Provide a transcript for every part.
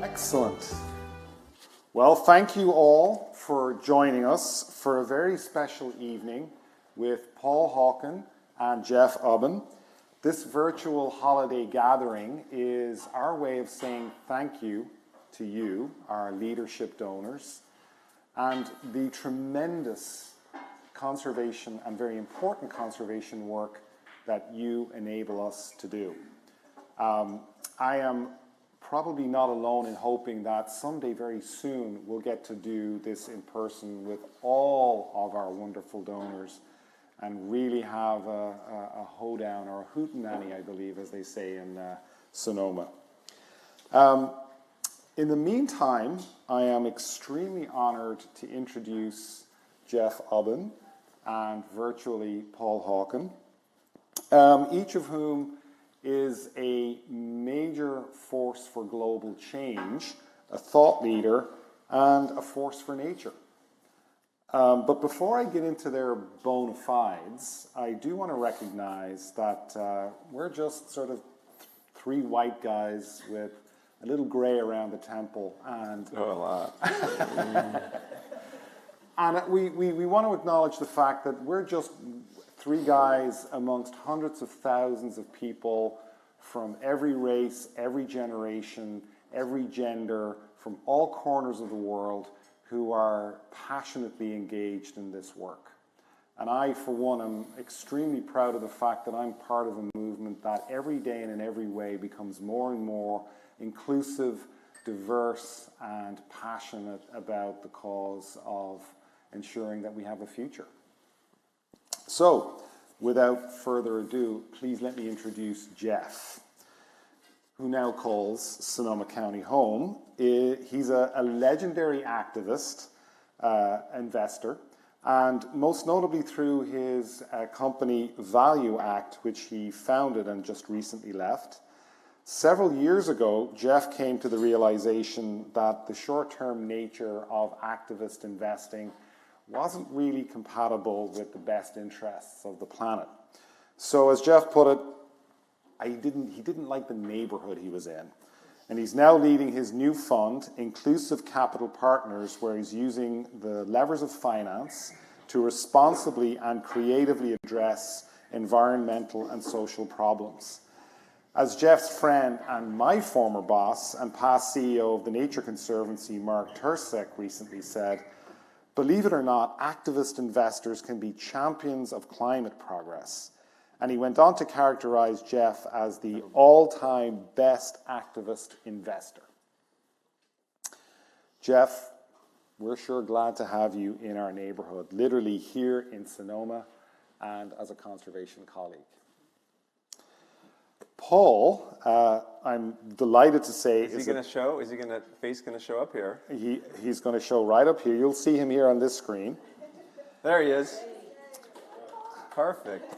Excellent. Well, thank you all for joining us for a very special evening with Paul Hawken and Jeff Ubben. This virtual holiday gathering is our way of saying thank you to you, our leadership donors, and the tremendous conservation and very important conservation work that you enable us to do. I am probably not alone in hoping that someday very soon we'll get to do this in person with all of our wonderful donors and really have a hoedown or a hootenanny, I believe, as they say in Sonoma. In the meantime, I am extremely honored to introduce Jeff Ubben and virtually Paul Hawken, each of whom is a major force for global change, a thought leader, and a force for nature. But before I get into their bona fides, I do want to recognize that we're just sort of three white guys with a little gray around the temple, and a lot. And we want to acknowledge the fact that we're just three guys amongst hundreds of thousands of people from every race, every generation, every gender, from all corners of the world who are passionately engaged in this work. And I, for one, am extremely proud of the fact that I'm part of a movement that every day and in every way becomes more and more inclusive, diverse, and passionate about the cause of ensuring that we have a future. So, without further ado, please let me introduce Jeff, who now calls Sonoma County home. He's a legendary activist, investor, and most notably through his company Value Act, which he founded and just recently left. Several years ago, Jeff came to the realization that the short-term nature of activist investing wasn't really compatible with the best interests of the planet. So as Jeff put it, he didn't like the neighborhood he was in. And he's now leading his new fund, Inclusive Capital Partners, where he's using the levers of finance to responsibly and creatively address environmental and social problems. As Jeff's friend and my former boss and past CEO of the Nature Conservancy, Mark Tursek, recently said, "Believe it or not, activist investors can be champions of climate progress." And he went on to characterize Jeff as the all-time best activist investor. Jeff, we're sure glad to have you in our neighborhood, literally here in Sonoma and as a conservation colleague. Paul, I'm delighted to say... Is he going to show? Is he going to face going to show up here? He's going to show right up here. You'll see him here on this screen. There he is. Perfect.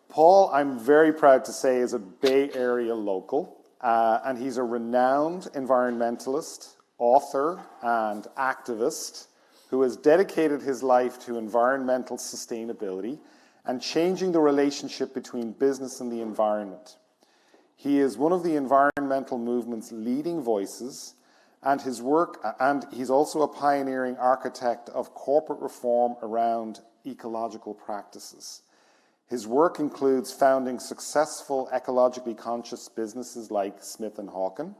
Paul, I'm very proud to say, is a Bay Area local, and he's a renowned environmentalist, author, and activist who has dedicated his life to environmental sustainability and changing the relationship between business and the environment. He is one of the environmental movement's leading voices, and he's also a pioneering architect of corporate reform around ecological practices. His work includes founding successful ecologically conscious businesses like Smith & Hawken,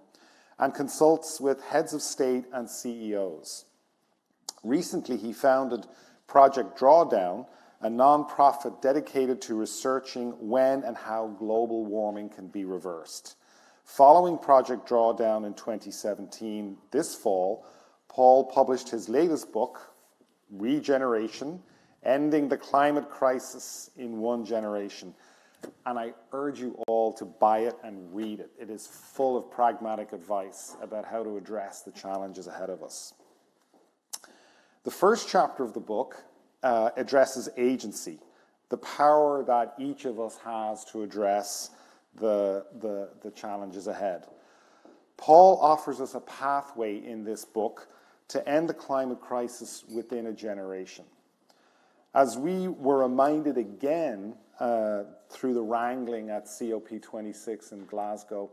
and consults with heads of state and CEOs. Recently, he founded Project Drawdown, a nonprofit dedicated to researching when and how global warming can be reversed. Following Project Drawdown in 2017, this fall, Paul published his latest book, Regeneration, Ending the Climate Crisis in One Generation. And I urge you all to buy it and read it. It is full of pragmatic advice about how to address the challenges ahead of us. The first chapter of the book addresses agency, the power that each of us has to address the challenges ahead. Paul offers us a pathway in this book to end the climate crisis within a generation. As we were reminded again through the wrangling at COP26 in Glasgow,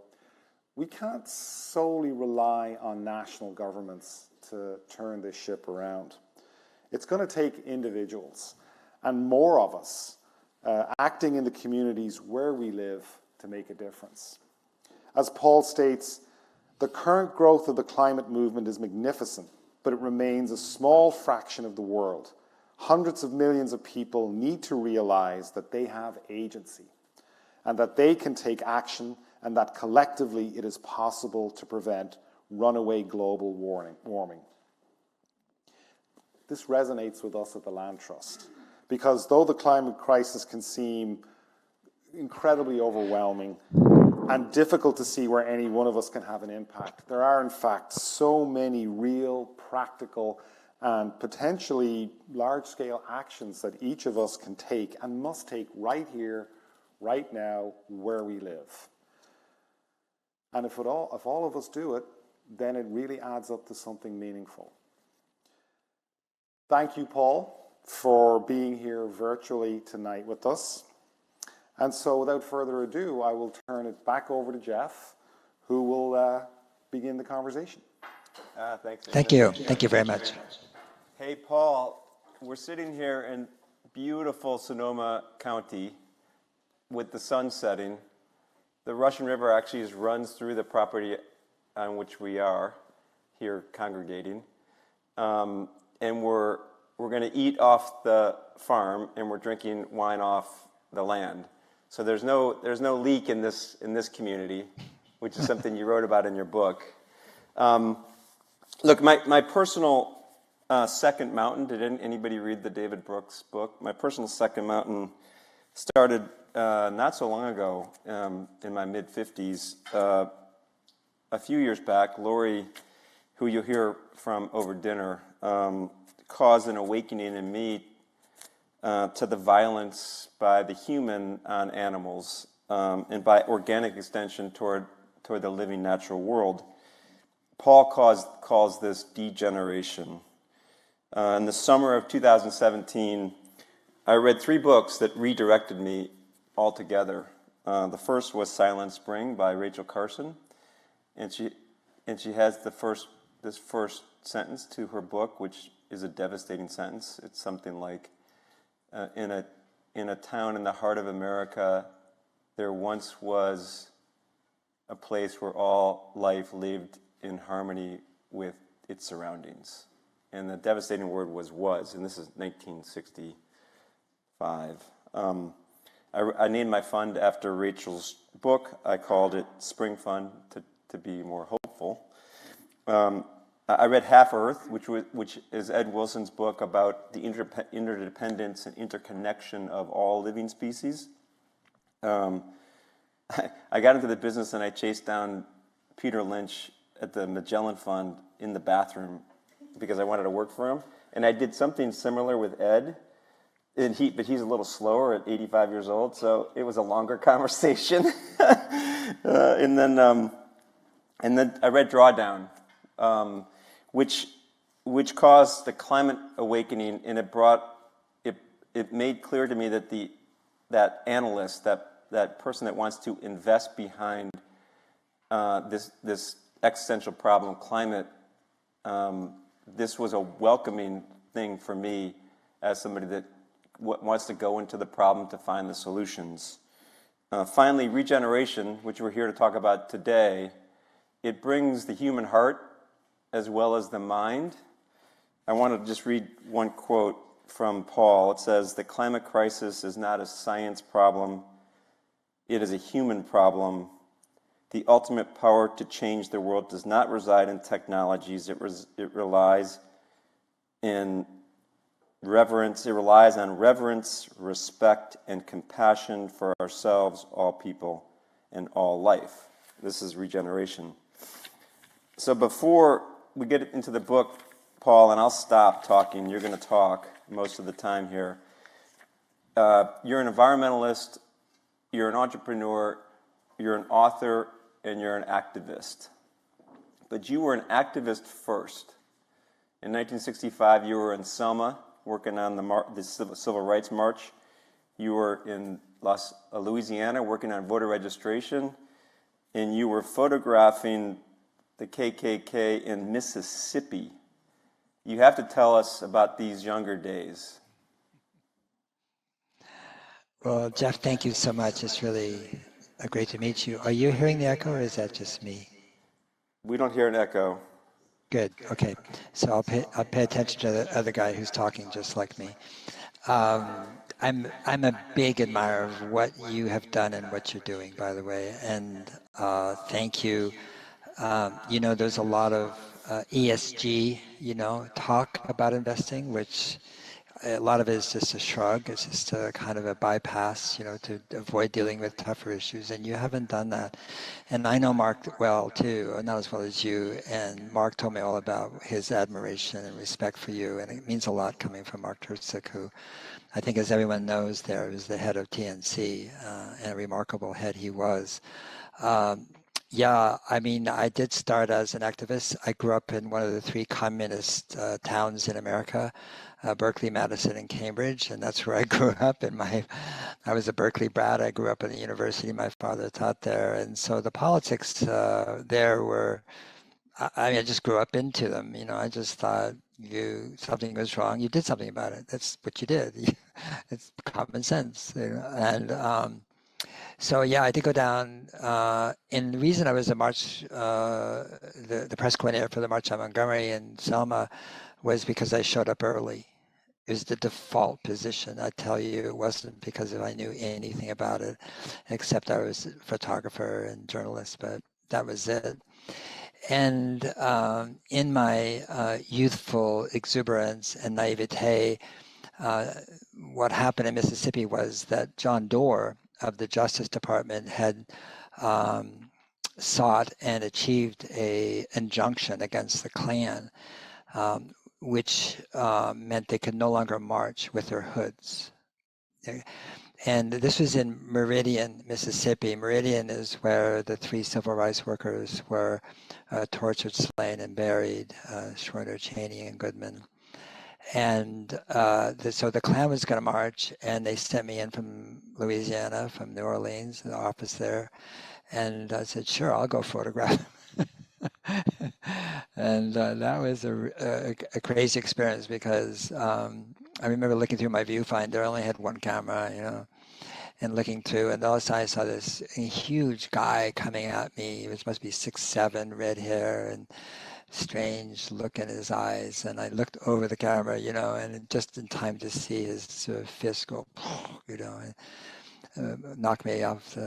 we can't solely rely on national governments to turn this ship around. It's going to take individuals and more of us acting in the communities where we live to make a difference. As Paul states, the current growth of the climate movement is magnificent, but it remains a small fraction of the world. Hundreds of millions of people need to realize that they have agency and that they can take action, and that collectively it is possible to prevent runaway global warming. This resonates with us at the Land Trust, because though the climate crisis can seem incredibly overwhelming and difficult to see where any one of us can have an impact, there are in fact so many real, practical, and potentially large-scale actions that each of us can take and must take right here, right now, where we live. And if all of us do it, then it really adds up to something meaningful. Thank you, Paul, for being here virtually tonight with us. And so without further ado, I will turn it back over to Jeff, who will begin the conversation. Thanks. Thank you. Thank you very much. Hey, Paul, we're sitting here in beautiful Sonoma County with the sun setting. The Russian River actually runs through the property on which we are here congregating. And we're going to eat off the farm, and we're drinking wine off the land. So there's no leak in this community, which is something you wrote about in your book. Look, my personal second mountain. Did anybody read the David Brooks book? My personal second mountain started not so long ago, in my mid-50s. A few years back, Lori, who you'll hear from over dinner, caused an awakening in me to the violence by the human on animals, and by organic extension toward the living natural world. Paul calls this degeneration. In the summer of 2017, I read 3 books that redirected me altogether. The first was Silent Spring by Rachel Carson, and she has this first sentence to her book, which is a devastating sentence. It's something like, in a town in the heart of America, there once was a place where all life lived in harmony with its surroundings. And the devastating word was, and this is 1965. I named my fund after Rachel's book. I called it Spring Fund to be more hopeful. I read Half Earth, which is Ed Wilson's book about the interdependence and interconnection of all living species. I got into the business and I chased down Peter Lynch at the Magellan Fund in the bathroom because I wanted to work for him. And I did something similar with Ed, but he's a little slower at 85 years old, so it was a longer conversation. And then I read Drawdown, which caused the climate awakening, and it made clear to me that that analyst, that person that wants to invest behind this existential problem, climate, this was a welcoming thing for me as somebody that wants to go into the problem to find the solutions. Finally, Regeneration, which we're here to talk about today, it brings the human heart as well as the mind. I want to just read one quote from Paul. It says, "The climate crisis is not a science problem. It is a human problem. The ultimate power to change the world does not reside in technologies. It relies in reverence. It relies on reverence, respect, and compassion for ourselves, all people, and all life." This is Regeneration. So before we get into the book, Paul, and I'll stop talking, you're going to talk most of the time here. You're an environmentalist, you're an entrepreneur, you're an author, and you're an activist. But you were an activist first. In 1965, you were in Selma working on the Civil Rights March. You were in Louisiana working on voter registration. and you were photographing the KKK in Mississippi. You have to tell us about these younger days. Well, Jeff, thank you so much. It's really great to meet you. Are you hearing the echo, or is that just me? We don't hear an echo. Good. Okay. So I'll pay attention to the other guy who's talking just like me. I'm a big admirer of what you have done and what you're doing, by the way. And thank you. There's a lot of ESG, talk about investing, which a lot of it is just a shrug. It's just a kind of a bypass, to avoid dealing with tougher issues. And you haven't done that. And I know Mark well, too, not as well as you. And Mark told me all about his admiration and respect for you. And it means a lot coming from Mark Turcik, who I think, as everyone knows, there was the head of TNC, and a remarkable head he was. I did start as an activist. I grew up in one of the three communist towns in America, Berkeley, Madison, and Cambridge, and that's where I grew up. I was a Berkeley brat. I grew up in the university. My father taught there, and so the politics there were. I just grew up into them. I just thought something was wrong. You did something about it. That's what you did. It's common sense. And so yeah, I did go down. And the reason I was at March, the press coordinator for the March on Montgomery and Selma, was because I showed up early. It was the default position. I tell you, it wasn't because I knew anything about it, except I was a photographer and journalist, but that was it. And in my youthful exuberance and naivete, what happened in Mississippi was that John Doerr of the Justice Department had sought and achieved an injunction against the Klan, which meant they could no longer march with their hoods. And this was in Meridian, Mississippi. Meridian is where the three civil rights workers were tortured, slain, and buried, Schwerner, Cheney, and Goodman. And so the Klan was going to march, and they sent me in from Louisiana, from New Orleans, the office there. And I said, sure, I'll go photograph. And that was a crazy experience because I remember looking through my viewfinder. I only had one camera, and looking through, and all of a sudden I saw this huge guy coming at me. He must be 6'7", red hair, and strange look in his eyes. And I looked over the camera, and just in time to see his sort of fist go, and knock me off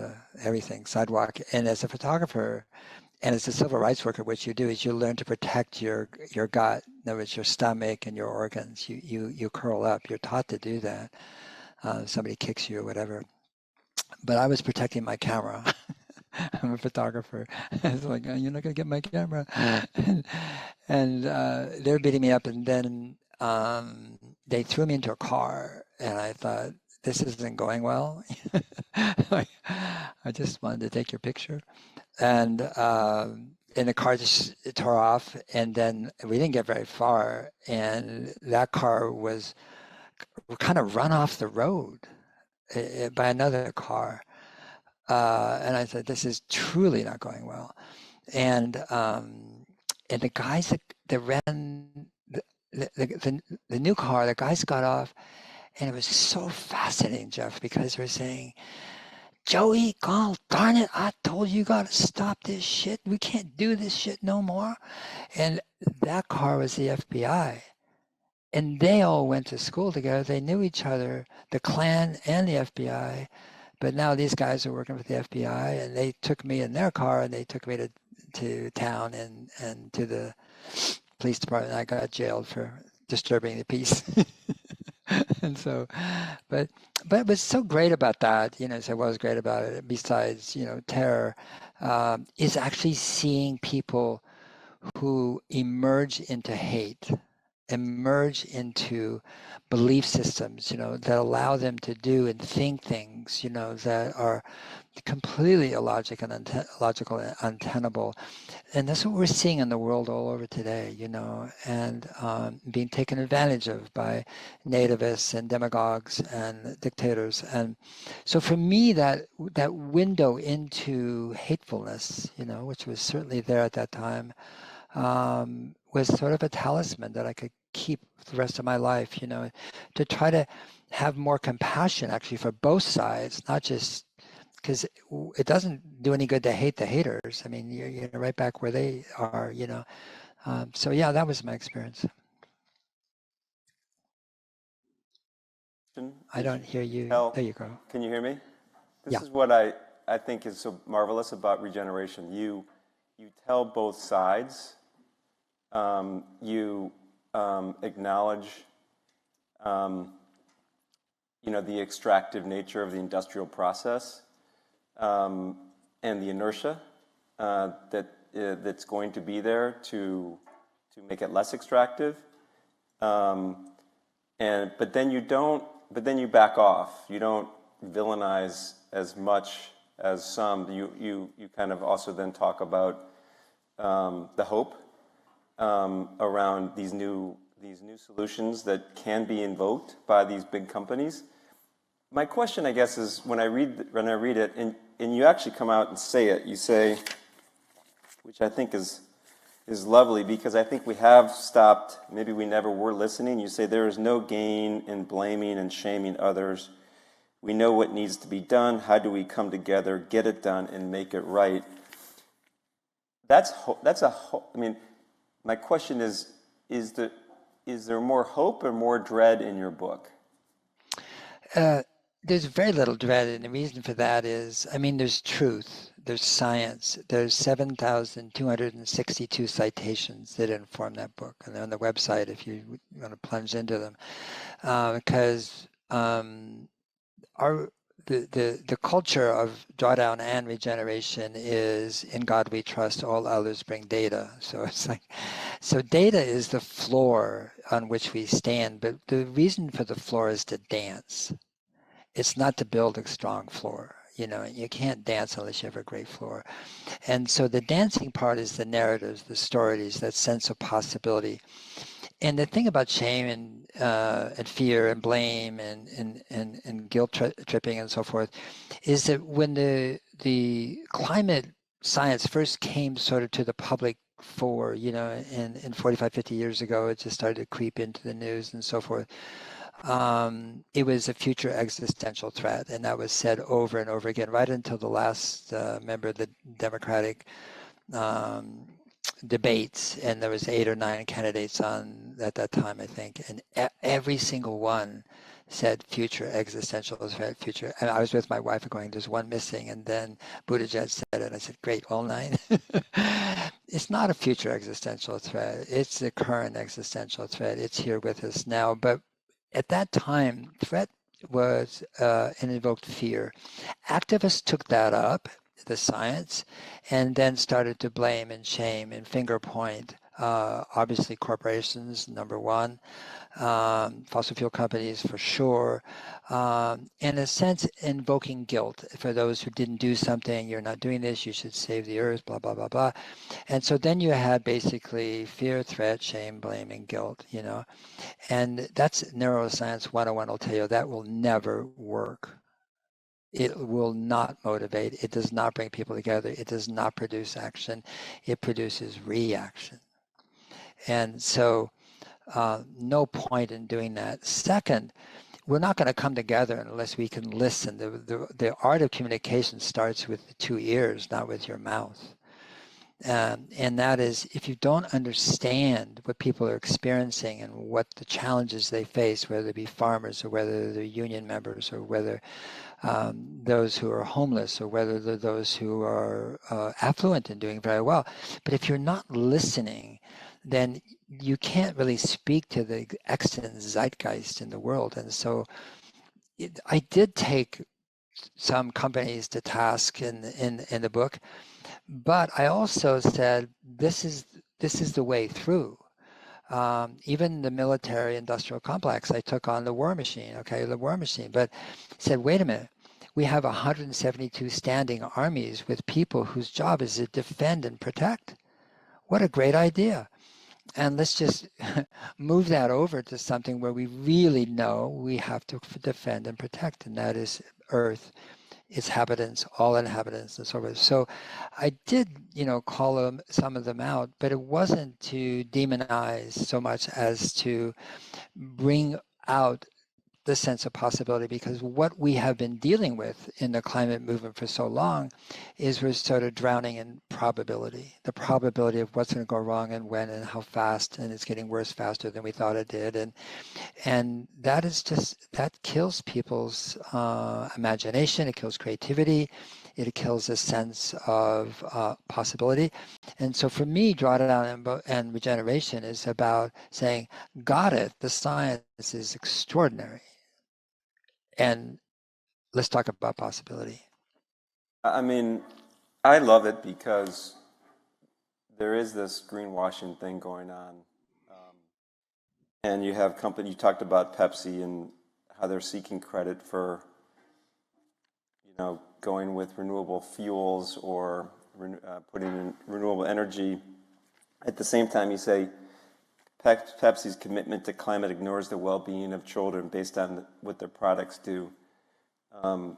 everything, sidewalk. And as a photographer, and as a civil rights worker, what you do is you learn to protect your gut, in other words, your stomach and your organs. You curl up. You're taught to do that. Somebody kicks you or whatever. But I was protecting my camera. I'm a photographer. It's like, oh, you're not going to get my camera. and they're beating me up. And then they threw me into a car. And I thought, this isn't going well. I just wanted to take your picture. And the car just tore off. And then we didn't get very far. And that car was kind of run off the road by another car. And I said, this is truly not going well. And the guys that ran the new car, the guys got off, and it was so fascinating, Jeff, because they were saying, Joey, God darn it, I told you got to stop this shit. We can't do this shit no more. And that car was the FBI. And they all went to school together. They knew each other, the Klan and the FBI. But now these guys are working with the FBI, and they took me in their car, and they took me to town and to the police department. I got jailed for disturbing the peace. And so, but what's so great about that, so what was great about it, besides, terror, is actually seeing people who emerge into hate emerge into belief systems, you know, that allow them to do and think things, you know, that are completely illogical and untenable. And that's what we're seeing in the world all over today, you know, and being taken advantage of by nativists and demagogues and dictators. And so for me, that window into hatefulness, you know, which was certainly there at that time, was sort of a talisman that I could keep the rest of my life, you know, to try to have more compassion actually for both sides, not just because it doesn't do any good to hate the haters. I mean, you're right back where they are, you know. So yeah, that was my experience. I don't hear you. There you go. Can you hear me? This Yeah. is what I think is so marvelous about regeneration. You tell both sides. You acknowledge, you know, the extractive nature of the industrial process, and the inertia that's going to be there to make it less extractive. But then you back off. You don't villainize as much as some. You kind of also then talk about the hope around these new solutions that can be invoked by these big companies. My question, I guess, is when I read it, and you actually come out and say it. You say, which I think is lovely, because I think we have stopped. Maybe we never were listening. You say there is no gain in blaming and shaming others. We know what needs to be done. How do we come together, get it done, and make it right? I mean, my question is there more hope or more dread in your book? There's very little dread, and the reason for that is, I mean, there's truth, there's science, there's 7,262 citations that inform that book, and they're on the website if you want to plunge into them, because the culture of drawdown and regeneration is in God we trust, all others bring data. So it's like, so data is the floor on which we stand, but the reason for the floor is to dance. It's not to build a strong floor. You know, you can't dance unless you have a great floor. And so the dancing part is the narratives, the stories, that sense of possibility. And the thing about shame and fear and blame and guilt tripping and so forth is that when the climate science first came sort of to the public fore, you know, in 45, 50 years ago, it just started to creep into the news and so forth. It was a future existential threat, and that was said over and over again, right until the last member of the Democratic debates, and there was 8 or 9 candidates on at that time, I think, and every single one said future existential threat, future. And I was with my wife going, there's one missing, and then Buttigieg said it, and I said, great, all 9. It's not a future existential threat. It's the current existential threat. It's here with us now. But at that time, threat was an invoked fear. Activists took that up, the science, and then started to blame and shame and finger point. Obviously, corporations, number one, fossil fuel companies for sure. In a sense, invoking guilt for those who didn't do something. You're not doing this, you should save the earth, blah, blah, blah, blah. And so then you had basically fear, threat, shame, blame, and guilt, you know. And that's neuroscience 101 will tell you that will never work. It will not motivate. It does not bring people together. It does not produce action. It produces reaction. And so no point in doing that. Second, we're not going to come together unless we can listen. The art of communication starts with the 2 ears, not with your mouth. And that is, if you don't understand what people are experiencing and what the challenges they face, whether they be farmers or whether they're union members or whether those who are homeless or whether they're those who are affluent and doing very well. But if you're not listening, then you can't really speak to the extant zeitgeist in the world. And so I did take some companies to task in the book, but I also said this is the way through. Even the military industrial complex, I took on the war machine, okay, the war machine, but said, wait a minute, we have 172 standing armies with people whose job is to defend and protect. What a great idea. And let's just move that over to something where we really know we have to defend and protect, and that is Earth, its inhabitants, all inhabitants, and so forth. So I did, call them, some of them out, but it wasn't to demonize so much as to bring out the sense of possibility, because what we have been dealing with in the climate movement for so long is we're sort of drowning in probability, the probability of what's going to go wrong and when and how fast, and it's getting worse faster than we thought it did. And that is just, that kills people's imagination, it kills creativity, it kills a sense of possibility. And so for me, drawdown and regeneration is about saying, got it, the science is extraordinary. And let's talk about possibility. I mean, I love it because there is this greenwashing thing going on. And you have you talked about Pepsi and how they're seeking credit for, going with renewable fuels or putting in renewable energy. At the same time, you say Pepsi's commitment to climate ignores the well-being of children based on what their products do, in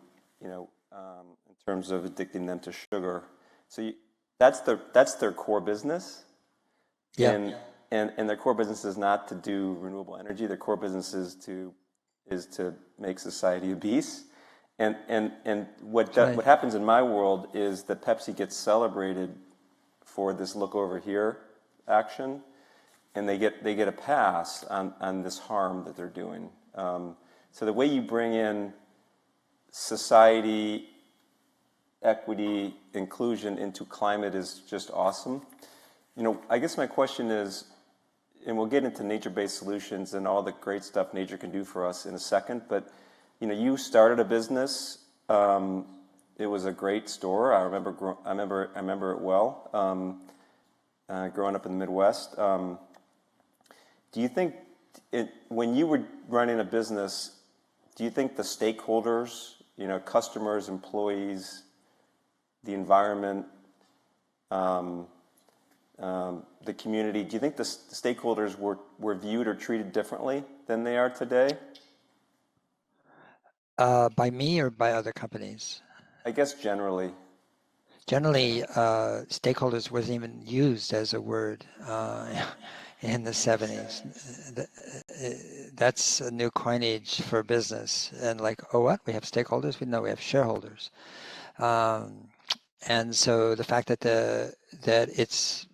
terms of addicting them to sugar. So that's their core business. Yeah. And their core business is not to do renewable energy. Their core business is to make society obese. And what happens in my world is that Pepsi gets celebrated for this look over here action, and they get a pass on this harm that they're doing. So the way you bring in society, equity, inclusion into climate is just awesome. I guess my question is, and we'll get into nature-based solutions and all the great stuff nature can do for us in a second, but you started a business. It was a great store. I remember it well. Growing up in the Midwest. Do you think when you were running a business, do you think the stakeholders, customers, employees, the environment, the community, do you think the stakeholders were viewed or treated differently than they are today? By me or by other companies? I guess generally. Generally, stakeholders wasn't even used as a word in the 70s. That's a new coinage for business. And oh, what? We have stakeholders? We have shareholders. And so the fact that it's,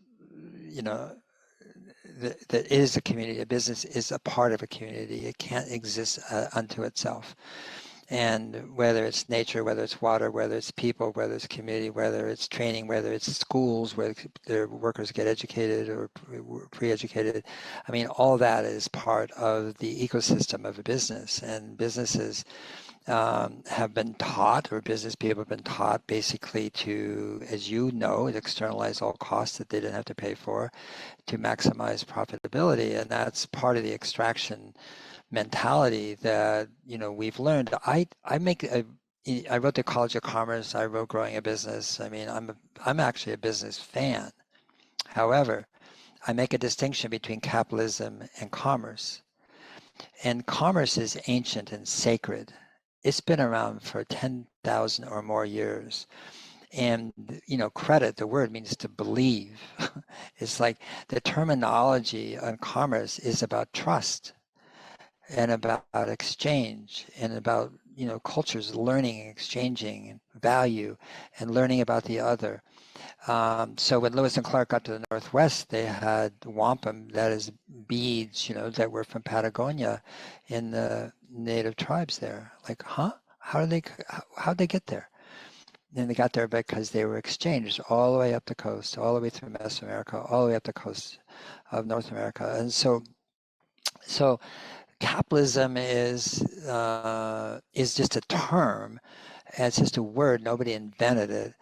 that it is a community, a business is a part of a community. It can't exist unto itself. And whether it's nature, whether it's water, whether it's people, whether it's community, whether it's training, whether it's schools where their workers get educated or pre-educated, all that is part of the ecosystem of a business. And businesses have been taught, or business people have been taught basically to, as externalize all costs that they didn't have to pay for, to maximize profitability. And that's part of the extraction mentality that we've learned. I wrote the College of Commerce. I wrote Growing a Business. I'm actually a business fan. However, I make a distinction between capitalism and commerce. And commerce is ancient and sacred. It's been around for 10,000 or more years. And, credit, the word means to believe. It's like the terminology on commerce is about trust and about exchange and about, cultures learning and exchanging value and learning about the other. So when Lewis and Clark got to the Northwest, they had wampum, that is beads, that were from Patagonia in the native tribes there. How'd they get there? And they got there because they were exchanged all the way up the coast, all the way through Mesoamerica, all the way up the coast of North America. And so capitalism is just a term, and it's just a word. Nobody invented it.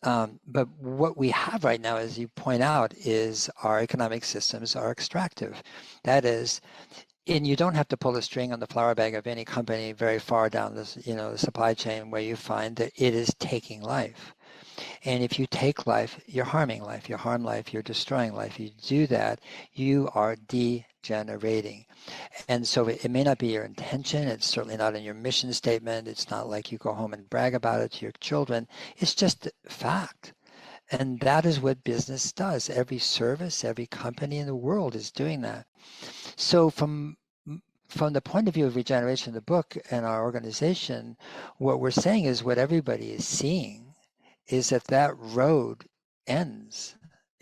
But what we have right now, as you point out, is our economic systems are extractive. That is, and you don't have to pull the string on the flour bag of any company very far down this, the supply chain where you find that it is taking life. And if you take life, you're harming life. You harm life, you're destroying life. You do that, you are degenerating. And so it may not be your intention. It's certainly not in your mission statement. It's not like you go home and brag about it to your children. It's just fact. And that is what business does. Every service, every company in the world is doing that. So from the point of view of regeneration, the book and our organization, what we're saying is what everybody is seeing is that road ends.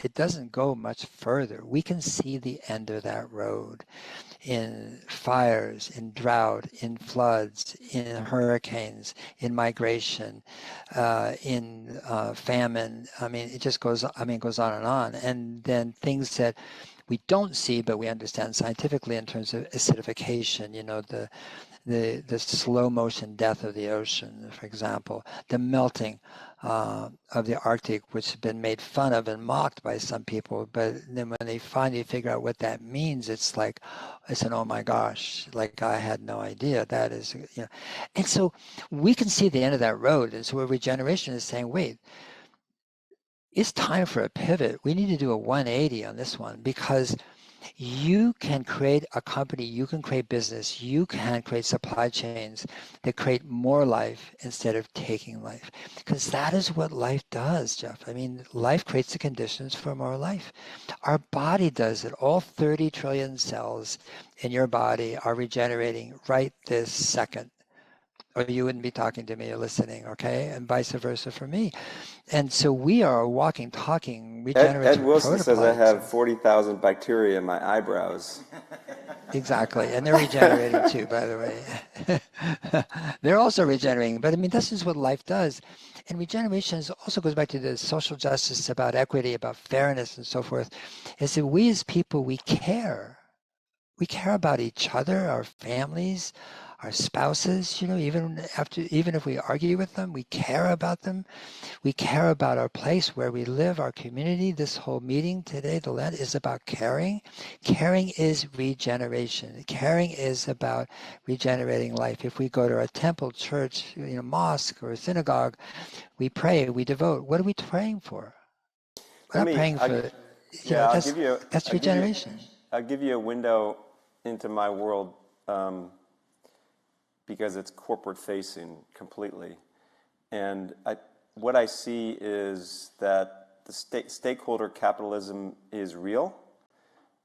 It doesn't go much further. We can see the end of that road in fires, in drought, in floods, in hurricanes, in migration, in famine. I mean, it just goes. It goes on and on. And then things that we don't see, but we understand scientifically in terms of acidification. The slow motion death of the ocean, for example, the melting of the Arctic, which has been made fun of and mocked by some people, but then when they finally figure out what that means, it's an oh my gosh, like I had no idea. That is, and so we can see the end of that road. And so regeneration is saying, wait, it's time for a pivot. We need to do a 180 on this one, because you can create a company, you can create business, you can create supply chains that create more life instead of taking life. Because that is what life does, Jeff. I mean, life creates the conditions for more life. Our body does it. All 30 trillion cells in your body are regenerating right this second, or you wouldn't be talking to me or listening, okay? And vice versa for me. And so we are a walking, talking, regenerative Ed Wilson says I prototypes. have 40,000 bacteria in my eyebrows. Exactly, and they're regenerating too, by the way. They're also regenerating, but I mean, this is what life does. And regeneration also goes back to the social justice, about equity, about fairness, and so forth, is that we as people, we care. We care about each other, our families, our spouses, even if we argue with them, we care about them. We care about our place where we live, our community. This whole meeting today, the Lent, is about caring. Caring is regeneration. Caring is about regenerating life. If we go to a temple, church, mosque, or a synagogue, we pray, we devote. What are we praying for? We're not praying for, that's regeneration. I'll give you a window into my world, because it's corporate facing completely. And what I see is that the stakeholder capitalism is real.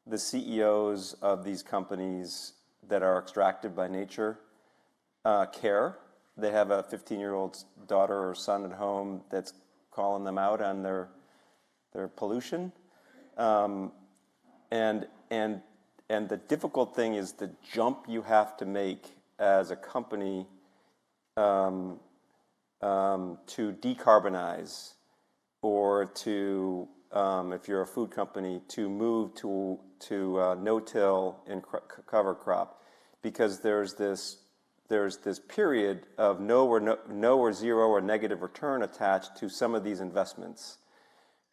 The CEOs of these companies that are extractive by nature care. They have a 15-year-old daughter or son at home that's calling them out on their pollution. And the difficult thing is the jump you have to make as a company to decarbonize, or to, if you're a food company, to move to no-till and cover crop, because there's this period of no or zero or negative return attached to some of these investments,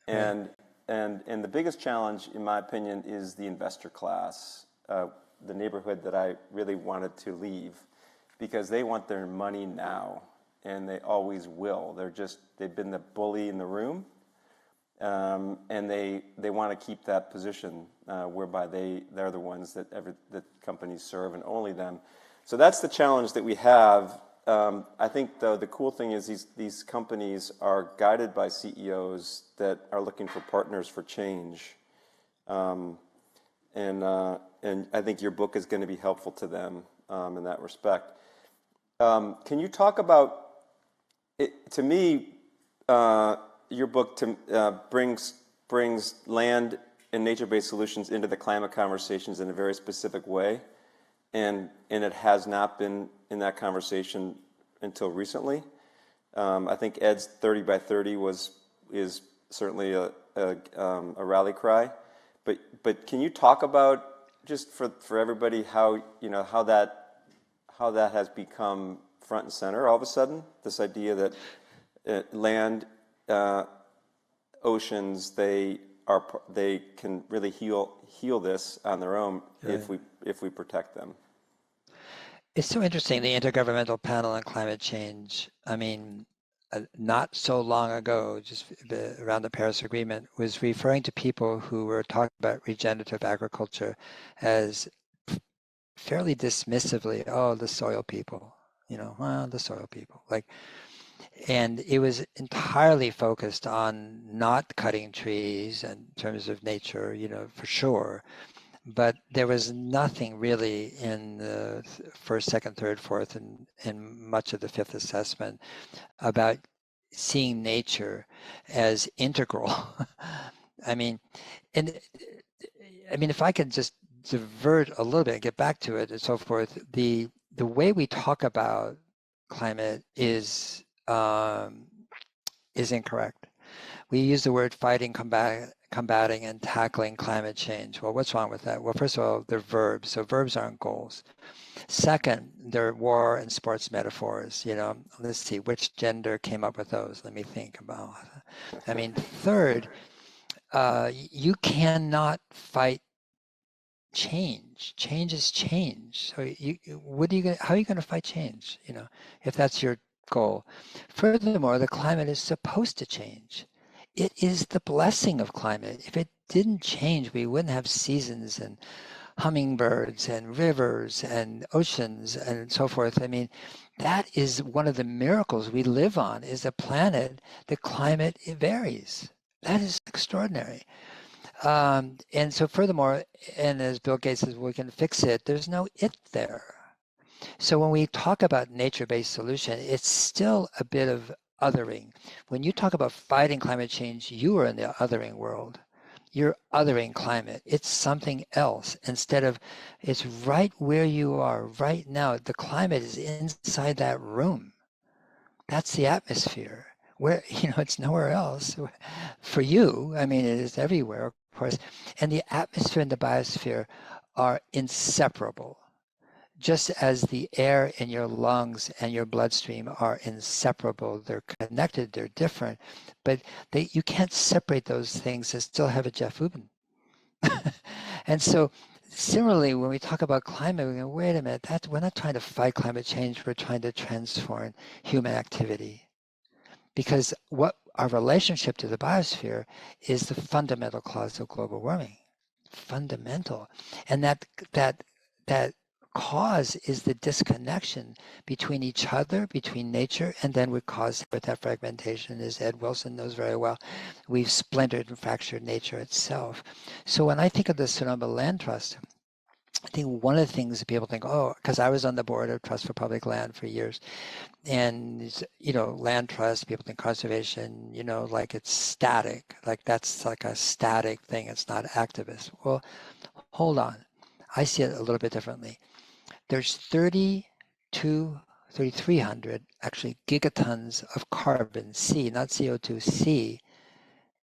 and the biggest challenge, in my opinion, is the investor class. The neighborhood that I really wanted to leave, because they want their money now, and they always will. They've been the bully in the room, and they want to keep that position whereby they're the ones that companies serve, and only them. So that's the challenge that we have. I think, though, the cool thing is these companies are guided by CEOs that are looking for partners for change. And I think your book is going to be helpful to them in that respect. Can you talk about it? To me, your book brings land and nature-based solutions into the climate conversations in a very specific way, and it has not been in that conversation until recently. I think Ed's 30 by 30 is certainly a rally cry, but can you talk about, just for everybody, how that has become front and center all of a sudden, this idea that land uh, oceans, they can really heal this on their own if we protect them. It's so interesting, the Intergovernmental Panel on Climate Change. I mean, not so long ago, just around the Paris Agreement, was referring to people who were talking about regenerative agriculture as fairly dismissively, oh, the soil people, well, the soil people. And it was entirely focused on not cutting trees in terms of nature, for sure. But there was nothing really in the first, second, third, fourth, and much of the fifth assessment about seeing nature as integral. I mean, if I could just divert a little bit and get back to it and so forth, the way we talk about climate is incorrect. We use the word fighting, combating, and tackling climate change. Well, what's wrong with that? Well, first of all, they're verbs, so verbs aren't goals. Second, they're war and sports metaphors. Let's see, which gender came up with those? Let me think about it. Third, you cannot fight change. Change is change. So how are you going to fight change? If that's your goal. Furthermore, the climate is supposed to change. It is the blessing of climate. If it didn't change, we wouldn't have seasons and hummingbirds and rivers and oceans and so forth. That is one of the miracles we live on, is a planet, the climate, it varies. That is extraordinary. And so furthermore, and as Bill Gates says, we can fix it, there's no it there. So when we talk about nature-based solution, it's still a bit of othering. When you talk about fighting climate change, you are in the othering world. You're othering climate. It's something else instead of, it's right where you are right now. The climate is inside that room. That's the atmosphere. Where, it's nowhere else. For you, it is everywhere, of course. And the atmosphere and the biosphere are inseparable. Just as the air in your lungs and your bloodstream are inseparable, they're connected, they're different, but you can't separate those things and still have a Jeff Ubben. And so similarly, when we talk about climate, we go, wait a minute, we're not trying to fight climate change, we're trying to transform human activity. Because what our relationship to the biosphere is the fundamental cause of global warming. Fundamental. And that cause is the disconnection between each other, between nature, and then we cause habitat fragmentation, as Ed Wilson knows very well. We've splintered and fractured nature itself. So when I think of the Sonoma Land Trust, I think one of the things that people think, because I was on the board of Trust for Public Land for years, and land trust, people think conservation, like it's static, like that's like a static thing, it's not activist. Well, hold on, I see it a little bit differently. There's 3,300 actually gigatons of carbon, C, not CO2, C,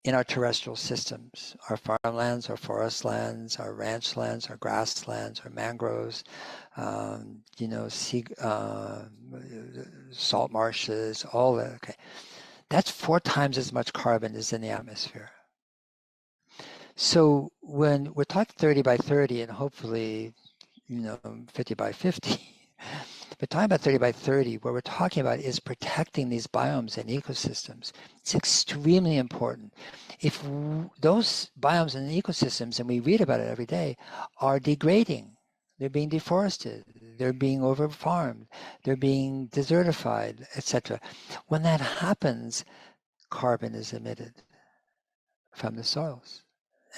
in our terrestrial systems, our farmlands, our forest lands, our ranch lands, our grasslands, our mangroves, salt marshes, all that. Okay, that's 4 times as much carbon as in the atmosphere. So when we're talking 30 by 30 and hopefully 50 by 50, but talking about 30 by 30, what we're talking about is protecting these biomes and ecosystems. It's extremely important. If those biomes and ecosystems, and we read about it every day, are degrading, they're being deforested, they're being over-farmed, they're being desertified, etc. When that happens, carbon is emitted from the soils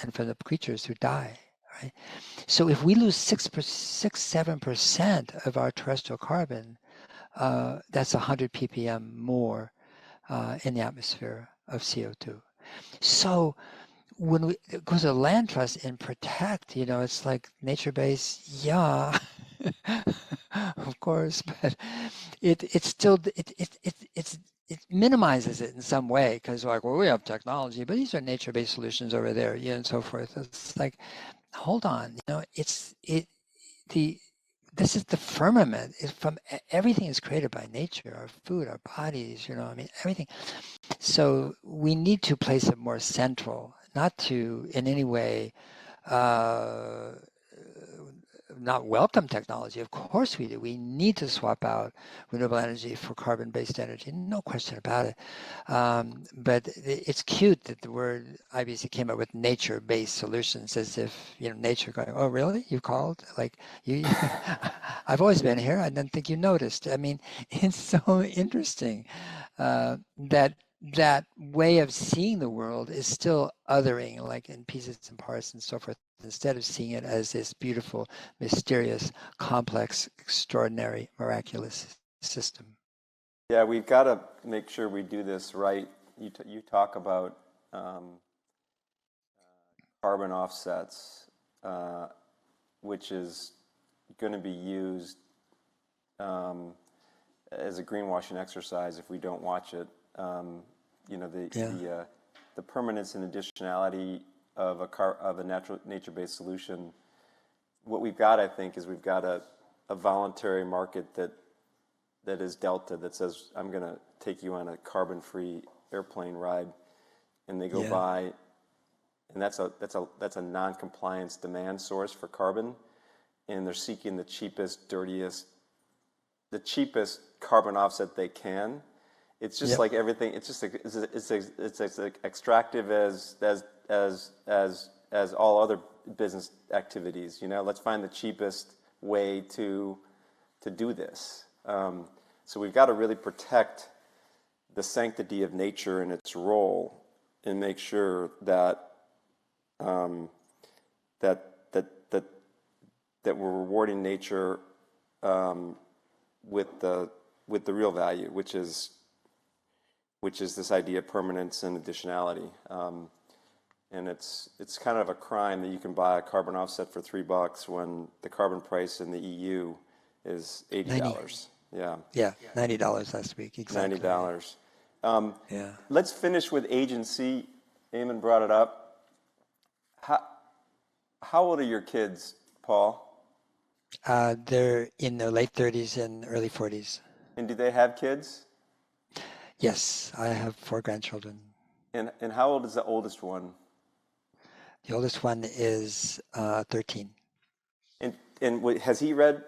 and from the creatures who die. Right? So if we lose 7% of our terrestrial carbon, that's 100 ppm more in the atmosphere of CO2. So when we go to the land trust and protect, it's like nature-based, yeah, of course, but it minimizes it in some way because we have technology, but these are nature-based solutions over there, and so forth. It's like, hold on, this is the firmament. It's from everything is created by nature, our food, our bodies, everything. So we need to place it more central, not to in any way uh, not welcome technology. Of course we do. We need to swap out renewable energy for carbon-based energy, no question about it. But it's cute that the word IBC came up with nature-based solutions, as if, nature going, oh, really? You called? Like, you I've always been here. I didn't think you noticed. I mean, it's so interesting that way of seeing the world is still othering, like in pieces and parts and so forth, instead of seeing it as this beautiful, mysterious, complex, extraordinary, miraculous system. Yeah, we've got to make sure we do this right. You talk about carbon offsets, which is going to be used as a greenwashing exercise if we don't watch it. The permanence and additionality of a nature-based solution. What we've got, I think, is we've got a voluntary market that is Delta that says, I'm going to take you on a carbon-free airplane ride, and they go by, and that's a non-compliance demand source for carbon, and they're seeking the cheapest, dirtiest, the cheapest carbon offset they can. It's just like everything. It's just it's extractive as all other business activities. Let's find the cheapest way to do this. So we've got to really protect the sanctity of nature and its role, and make sure that that we're rewarding nature with the real value, which is this idea of permanence and additionality. And it's kind of a crime that you can buy a carbon offset for $3 when the carbon price in the EU is $80. Yeah, $90 last week. Exactly. $90. Let's finish with agency. Eamon brought it up. How old are your kids, Paul? They're in their late 30s and early 40s. And do they have kids? Yes, I have 4 grandchildren. And how old is the oldest one? The oldest one is 13. And has he read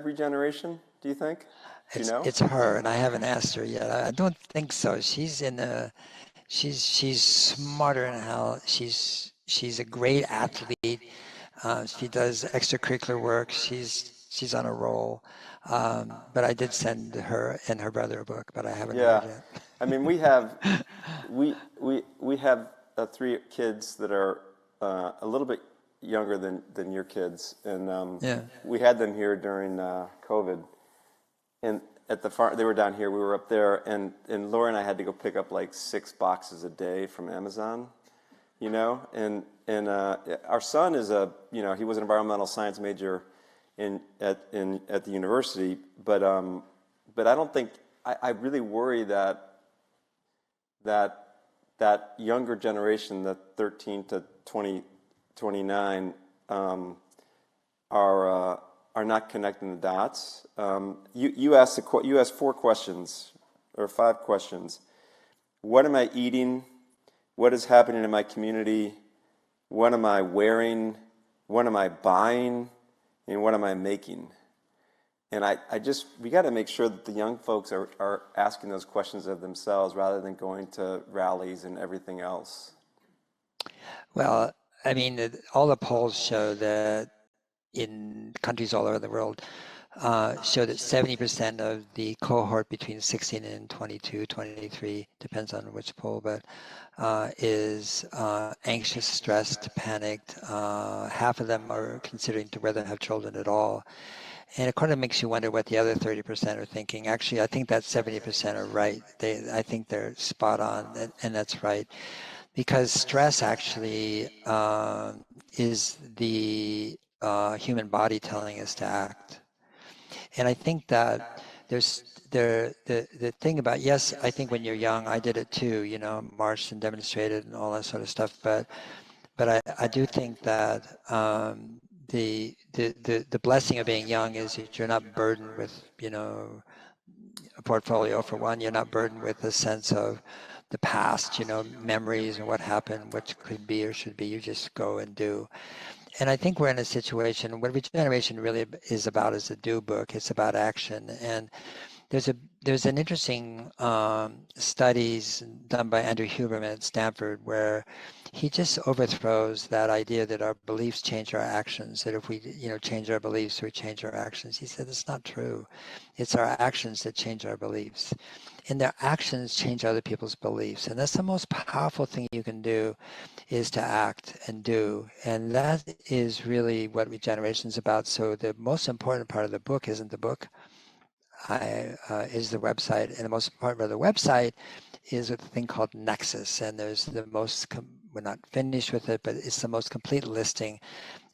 Regeneration, do you think? It's her, and I haven't asked her yet. I don't think so. She's smarter than hell. She's a great athlete. She does extracurricular work. She's on a roll. But I did send her and her brother a book, but I haven't read it yet. I mean, we have 3 kids that are a little bit younger than your kids, and we had them here during COVID. And at the farm, they were down here. We were up there, and Laura and I had to go pick up like 6 boxes a day from Amazon, And our son is he was an environmental science major at the university, but I don't think I really worry that younger generation, the 13 to 29, are not connecting the dots. You asked 4 questions or 5 questions. What am I eating? What is happening in my community? What am I wearing? What am I buying? And what am I making? And we got to make sure that the young folks are asking those questions of themselves rather than going to rallies and everything else. Well, I mean, all the polls show that in countries all over the world, show that 70% of the cohort between 16 and 22, 23, depends on which poll, but is anxious, stressed, panicked. Half of them are considering to whether to have children at all. And it kind of makes you wonder what the other 30% are thinking. Actually, I think that 70% are right. I think they're spot on, and that's right. Because stress actually is the human body telling us to act. And I think that the thing about, yes, I think when you're young, I did it too, marched and demonstrated and all that sort of stuff. But I do think that the blessing of being young is that you're not burdened with, portfolio for one. You're not burdened with a sense of the past, memories and what happened, what could be or should be. You just go and do. And I think we're in a situation, what Regeneration really is about is a do book. It's about action. And there's an interesting studies done by Andrew Huberman at Stanford where he just overthrows that idea that our beliefs change our actions, that if we change our beliefs, we change our actions. He said it's not true. It's our actions that change our beliefs. And their actions change other people's beliefs. And that's the most powerful thing you can do, is to act and do. And that is really what Regeneration is about. So the most important part of the book isn't the book, is the website. And the most important part of the website is a thing called Nexus. And there's the most, we're not finished with it, but it's the most complete listing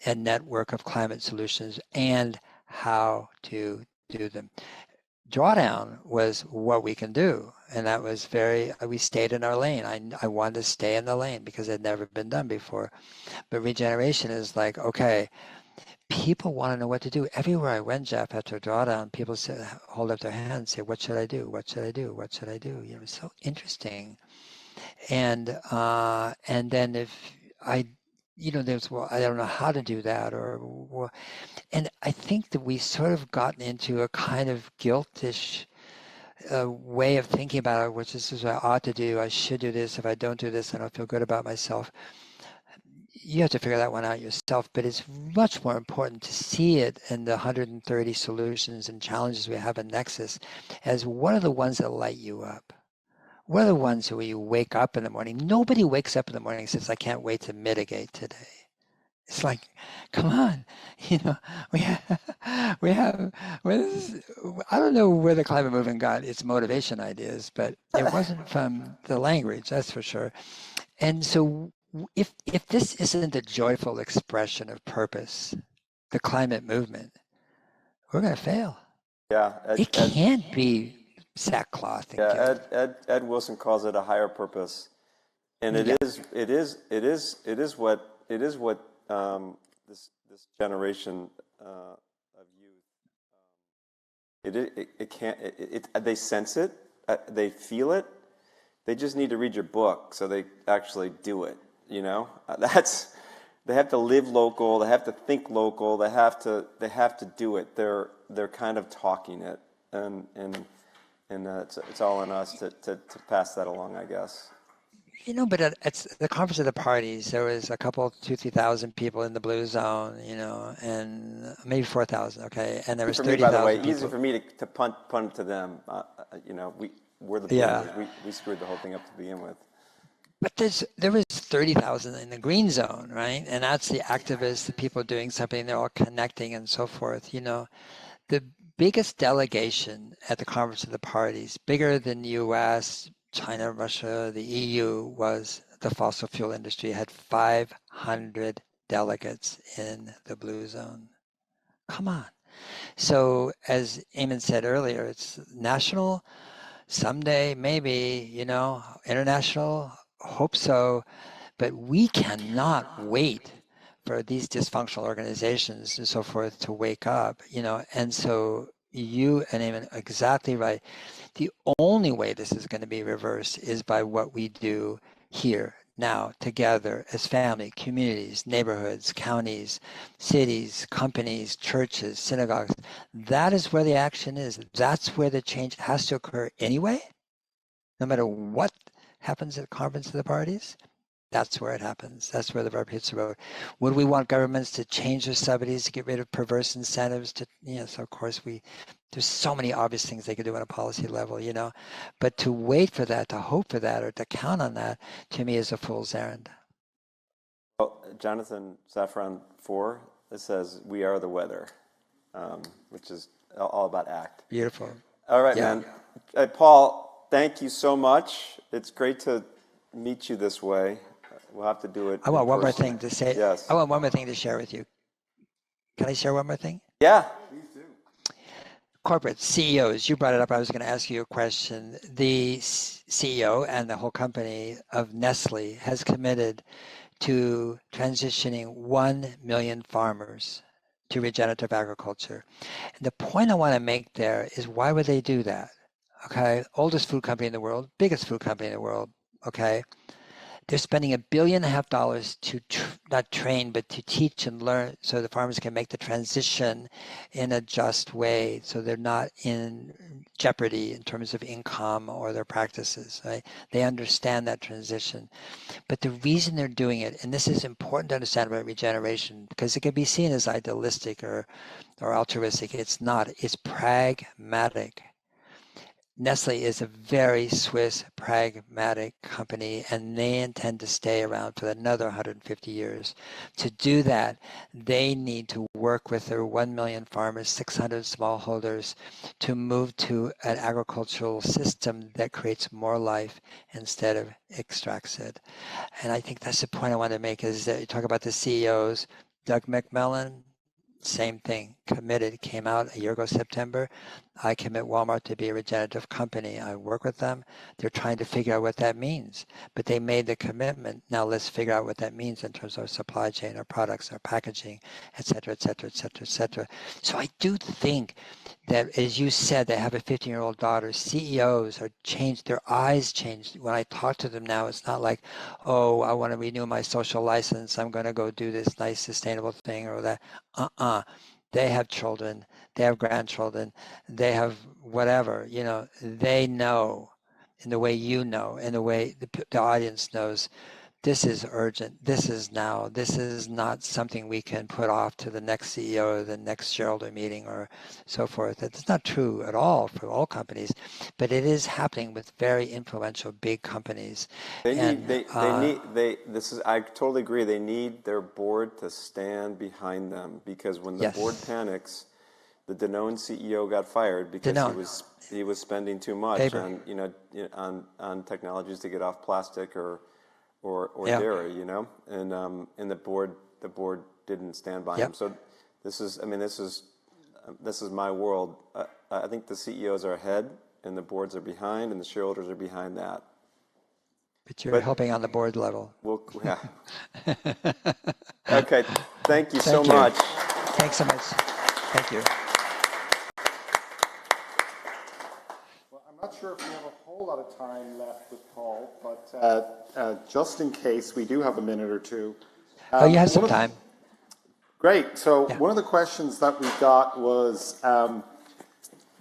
and network of climate solutions and how to do them. Drawdown was what we can do. And that was we stayed in our lane. I wanted to stay in the lane because it had never been done before. But Regeneration is like, okay, people want to know what to do. Everywhere I went, Jeff, after drawdown, people hold up their hands, say, what should I do? What should I do? What should I do? It's so interesting. And then if I, there's, well, I don't know how to do that, and I think that we sort of gotten into a kind of guiltish way of thinking about it, which is what I ought to do. I should do this. If I don't do this, I don't feel good about myself. You have to figure that one out yourself, but it's much more important to see it in the 130 solutions and challenges we have in Nexus as what are the ones that light you up? What are the ones where you wake up in the morning? Nobody wakes up in the morning and says, I can't wait to mitigate today. It's like, come on, we have, I don't know where the climate movement got its motivation ideas, but it wasn't from the language, that's for sure. And so if this isn't a joyful expression of purpose, the climate movement, we're going to fail. Yeah, it can't be sackcloth and guilt. Ed Wilson calls it a higher purpose, and it is what this generation of youth. They sense it, they feel it. They just need to read your book so they actually do it. They have to live local. They have to think local. They have to do it. They're kind of talking it, and it's all on us to pass that along, I guess. But at the conference of the parties, there was a couple, 2,000-3,000 people in the blue zone, and maybe 4,000. Okay, and there was 30,000. By the way, people. Easy for me to punt to them. We're the boomers. We screwed the whole thing up to begin with. But there was 30,000 in the green zone, right? And that's the activists, the people doing something. They're all connecting and so forth. The biggest delegation at the conference of the parties, bigger than the U.S., China, Russia, the EU, was the fossil fuel industry. It had 500 delegates in the blue zone. Come on. So as Eamon said earlier, it's national, someday maybe, international, hope so, but we cannot wait for these dysfunctional organizations and so forth to wake up, and so you and Eamon are exactly right. The only way this is going to be reversed is by what we do here now together as family, communities, neighborhoods, counties, cities, companies, churches, synagogues. That is where the action is. That's where the change has to occur anyway, no matter what happens at the conference of the parties. That's where it happens. That's where the rubber hits the road. Would we want governments to change their subsidies to get rid of perverse incentives? So of course there's so many obvious things they could do on a policy level, but to wait for that, to hope for that, or to count on that, to me is a fool's errand. Well, Jonathan Safran 4, it says, we are the weather, which is all about act. Beautiful. All right, man. Paul, thank you so much. It's great to meet you this way. We'll have to do it. I want one more thing to say. Yes. I want one more thing to share with you. Can I share one more thing? Yeah. Please do. Corporate CEOs, you brought it up. I was going to ask you a question. The CEO and the whole company of Nestle has committed to transitioning 1 million farmers to regenerative agriculture. And the point I want to make there is, why would they do that? okay, oldest food company in the world, biggest food company in the world, okay. They're spending $1.5 billion to not train, but to teach and learn so the farmers can make the transition in a just way so they're not in jeopardy in terms of income or their practices, right? They understand that transition. But the reason they're doing it, and this is important to understand about regeneration, because it can be seen as idealistic or altruistic. It's not. It's pragmatic. Nestle is a very Swiss pragmatic company, and they intend to stay around for another 150 years. To do that, they need to work with their 1 million farmers, 600 smallholders, to move to an agricultural system that creates more life instead of extracts it. And I think that's the point I want to make, is that you talk about the CEOs, Doug McMillon, same thing, committed, came out a year ago, September. I commit Walmart to be a regenerative company. I work with them. They're trying to figure out what that means, but they made the commitment. Now let's figure out what that means in terms of our supply chain, our products, our packaging, et cetera, et cetera, et cetera, et cetera. So I do think that, as you said, they have a 15-year-old daughter. CEOs are changed, their eyes changed. When I talk to them now, it's not like, oh, I want to renew my social license. I'm going to go do this nice sustainable thing or that. They have children, they have grandchildren, they have whatever, they know in the way you know, in the way the audience knows, this is urgent, this is now, this is not something we can put off to the next CEO or the next shareholder meeting or so forth. That's not true at all for all companies, but it is happening with very influential big companies. I totally agree. They need their board to stand behind them, because when the board panics, the Danone CEO got fired because he was spending too much on technologies to get off plastic or dairy, and the board didn't stand by him. So this is my world. I think the CEOs are ahead, and the boards are behind, and the shareholders are behind that. But you're helping on the board level. Well, yeah. Okay. Thank you so much. Thanks so much. Thank you. Well, I'm not sure if we have a whole lot of time left with Paul, but just in case, we do have a minute or two. You have some time. Great. So one of the questions that we got was,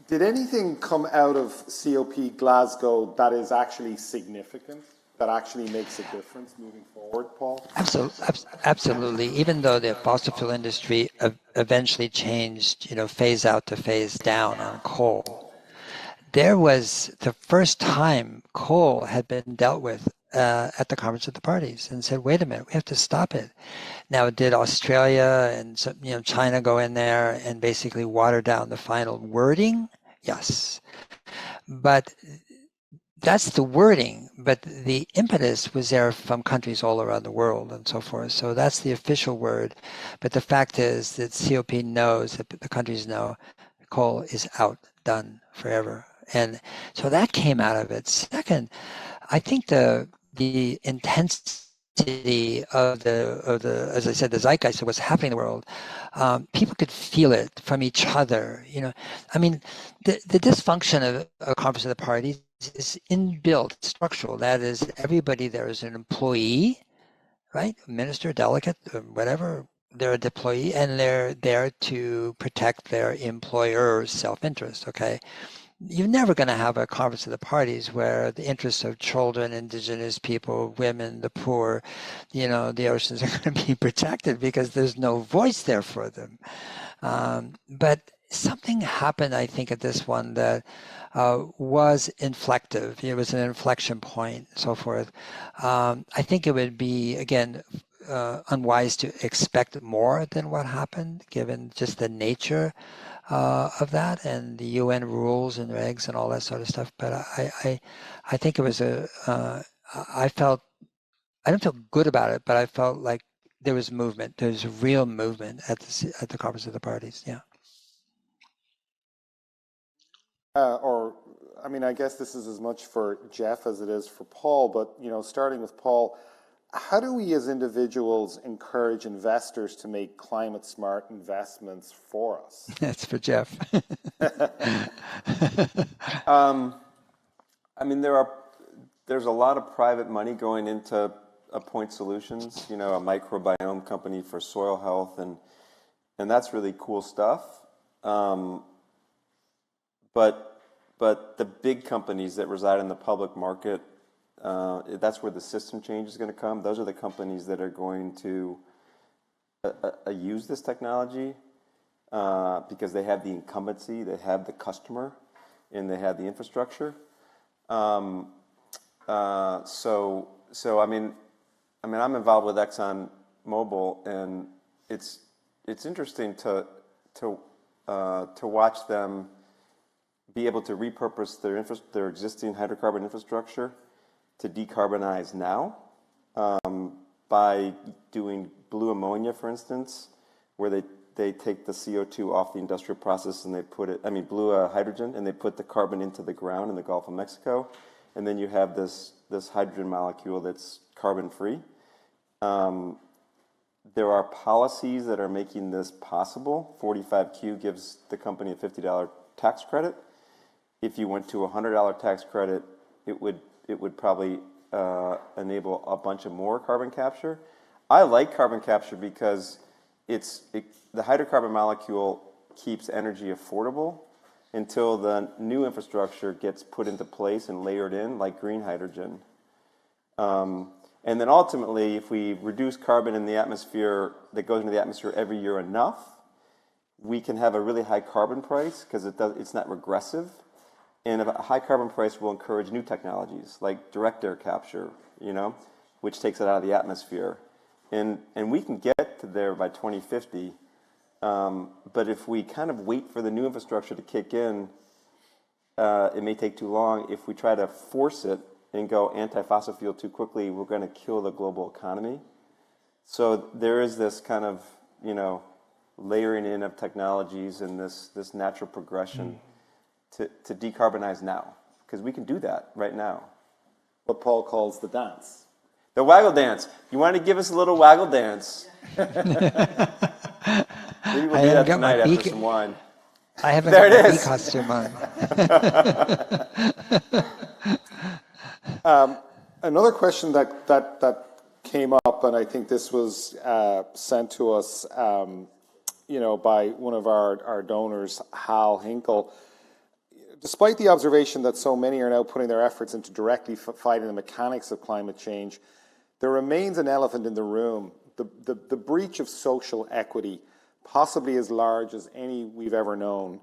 did anything come out of COP Glasgow that is actually significant, that actually makes a difference moving forward, Paul? Absolutely. Even though the fossil fuel industry eventually changed, phase out to phase down on coal, there was the first time coal had been dealt with at the Conference of the Parties, and said, wait a minute, we have to stop it. Now, did Australia and China go in there and basically water down the final wording? Yes. But that's the wording, but the impetus was there from countries all around the world and so forth. So that's the official word. But the fact is that COP knows, that the countries know, coal is out, done forever. And so that came out of it. Second, I think the intensity of the, as I said, the zeitgeist of what's happening in the world, people could feel it from each other. I mean, the dysfunction of a Conference of the Parties is inbuilt, structural. That is, everybody there is an employee, right? Minister, delegate, whatever. They're a deployee, and they're there to protect their employer's self-interest, okay? You're never going to have a Conference of the Parties where the interests of children, indigenous people, women, the poor, the oceans are going to be protected, because there's no voice there for them. But something happened, I think, at this one that was inflective. It was an inflection point, so forth. I think it would be, again, unwise to expect more than what happened, given just the nature of that and the UN rules and regs and all that sort of stuff. But I think it was I didn't feel good about it, but I felt like there was movement. There was real movement at the Conference of the Parties. Yeah. I guess this is as much for Jeff as it is for Paul, but, starting with Paul, how do we as individuals encourage investors to make climate smart investments for us? That's for Jeff. I mean, there's a lot of private money going into point solutions, you know, a microbiome company for soil health, and that's really cool stuff. But the big companies that reside in the public market, that's where the system change is going to come. Those are the companies that are going to use this technology because they have the incumbency, they have the customer, and they have the infrastructure. So I mean, I'm involved with Exxon Mobil, and it's interesting to watch them be able to repurpose their existing hydrocarbon infrastructure to decarbonize now by doing blue ammonia, for instance, where they take the CO2 off the industrial process and they put it, blue hydrogen, and they put the carbon into the ground in the Gulf of Mexico, and then you have this hydrogen molecule that's carbon free. There are policies that are making this possible. 45Q gives the company a $50 tax credit. If you went to a $100 tax credit, it would probably enable a bunch of more carbon capture. I like carbon capture because the hydrocarbon molecule keeps energy affordable until the new infrastructure gets put into place and layered in, like green hydrogen. And then ultimately, if we reduce carbon in the atmosphere that goes into the atmosphere every year enough, we can have a really high carbon price because it's not regressive. And a high carbon price will encourage new technologies like direct air capture, you know, which takes it out of the atmosphere. And we can get to there by 2050. But if we kind of wait for the new infrastructure to kick in, it may take too long. If we try to force it and go anti-fossil fuel too quickly, we're going to kill the global economy. So there is this kind of, you know, layering in of technologies and this natural progression to decarbonize now, because we can do that right now. What Paul calls the dance. The waggle dance. You want to give us a little waggle dance? Maybe we'll do that tonight after some wine. I haven't There got it my bee is. costume on. Another question that came up, and I think this was sent to us, by one of our donors, Hal Hinkle. Despite the observation that so many are now putting their efforts into directly fighting the mechanics of climate change, there remains an elephant in the room: the breach of social equity, possibly as large as any we've ever known.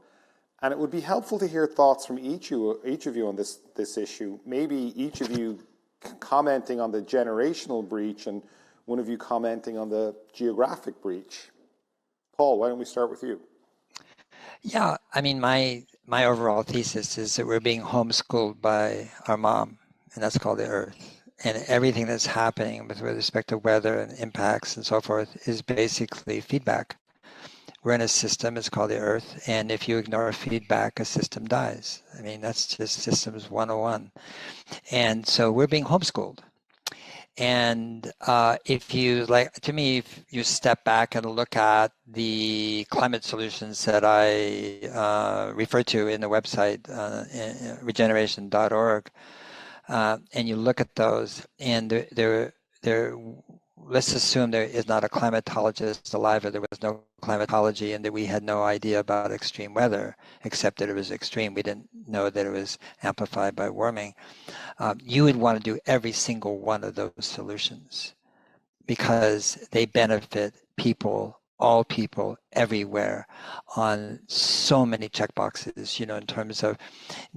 And it would be helpful to hear thoughts from each of you on this issue. Maybe each of you commenting on the generational breach and one of you commenting on the geographic breach. Paul, why don't we start with you? Yeah, I mean, my overall thesis is that we're being homeschooled by our mom, and that's called the Earth. And everything that's happening with respect to weather and impacts and so forth is basically feedback. We're in a system, it's called the Earth, and if you ignore feedback, a system dies. I mean, that's just systems 101. And so we're being homeschooled. And if you step back and look at the climate solutions that I refer to in the website, regeneration.org, and you look at those, and let's assume there is not a climatologist alive, or there was no climatology, and that we had no idea about extreme weather, except that it was extreme. We didn't know that it was amplified by warming. You would want to do every single one of those solutions because they benefit people, all people, everywhere, on so many checkboxes, in terms of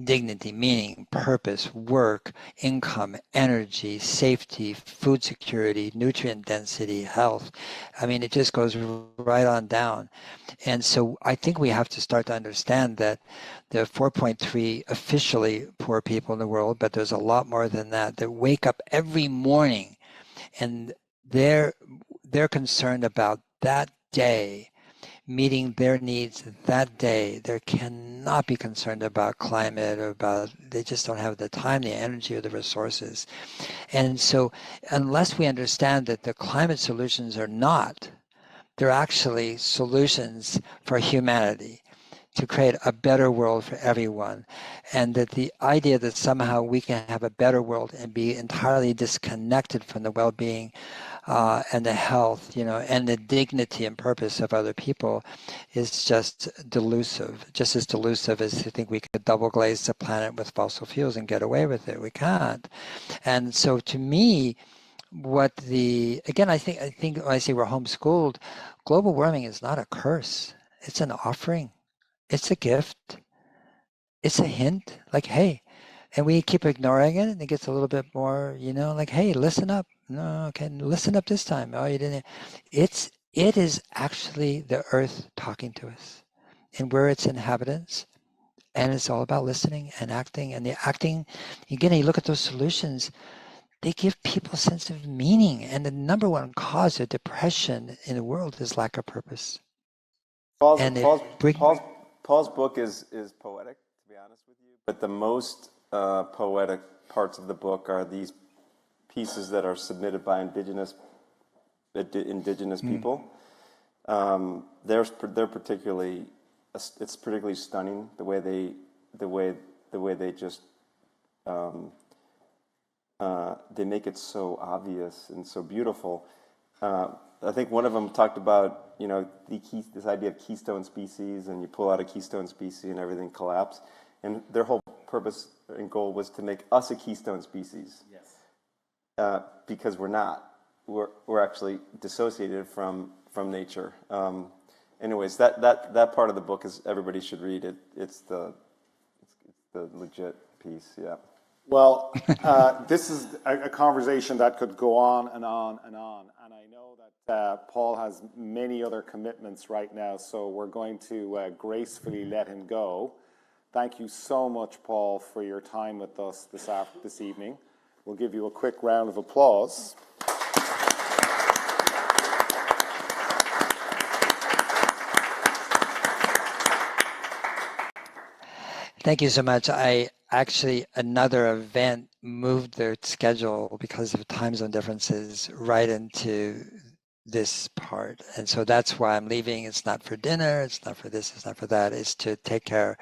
dignity, meaning, purpose, work, income, energy, safety, food security, nutrient density, health. I mean, it just goes right on down. And so I think we have to start to understand that there are 4.3 officially poor people in the world, but there's a lot more than that wake up every morning and they're concerned about that day, meeting their needs that day. They cannot be concerned about climate or they just don't have the time, the energy, or the resources. And so unless we understand that the climate solutions they're actually solutions for humanity to create a better world for everyone. And that the idea that somehow we can have a better world and be entirely disconnected from the well-being and the health, and the dignity and purpose of other people is just delusive, just as delusive as to think we could double glaze the planet with fossil fuels and get away with it. We can't. And so to me, I think when I say we're homeschooled, global warming is not a curse. It's an offering. It's a gift. It's a hint, like, hey, and we keep ignoring it, and it gets a little bit more, like, hey, listen up. No, okay, listen up this time. Oh, you didn't. It is actually the earth talking to us, and we're its inhabitants, and it's all about listening and acting. And the acting, again, you look at those solutions, they give people a sense of meaning. And the number one cause of depression in the world is lack of purpose. Paul's book is poetic, to be honest with you. But the most poetic parts of the book are these pieces that are submitted by indigenous people. They're particularly, it's particularly stunning the way they just they make it so obvious and so beautiful. I think one of them talked about, this idea of keystone species, and you pull out a keystone species and everything collapses. And their whole purpose and goal was to make us a keystone species. Yes. Because we're not. We're actually dissociated from nature. Anyways, that part of the book is everybody should read it. It's the legit piece. Yeah. Well, this is a conversation that could go on and on and on. And I know that Paul has many other commitments right now, so we're going to gracefully let him go. Thank you so much, Paul, for your time with us this evening. We'll give you a quick round of applause. Thank you so much. Another event moved their schedule because of time zone differences right into this part. And so that's why I'm leaving. It's not for dinner. It's not for this. It's not for that. It's to take care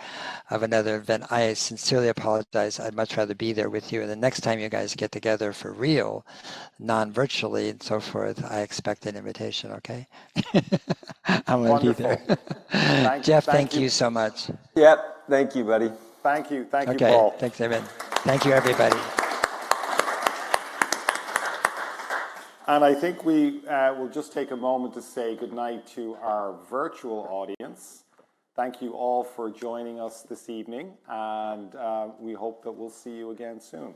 of another event. I sincerely apologize. I'd much rather be there with you. And the next time you guys get together for real, non-virtually and so forth, I expect an invitation, okay? I'm going to be there. Jeff, thank you so much. Yep. Thank you, buddy. Thank you, Paul. Okay, thanks, Evan. Thank you, everybody. And I think we will just take a moment to say goodnight to our virtual audience. Thank you all for joining us this evening, and we hope that we'll see you again soon.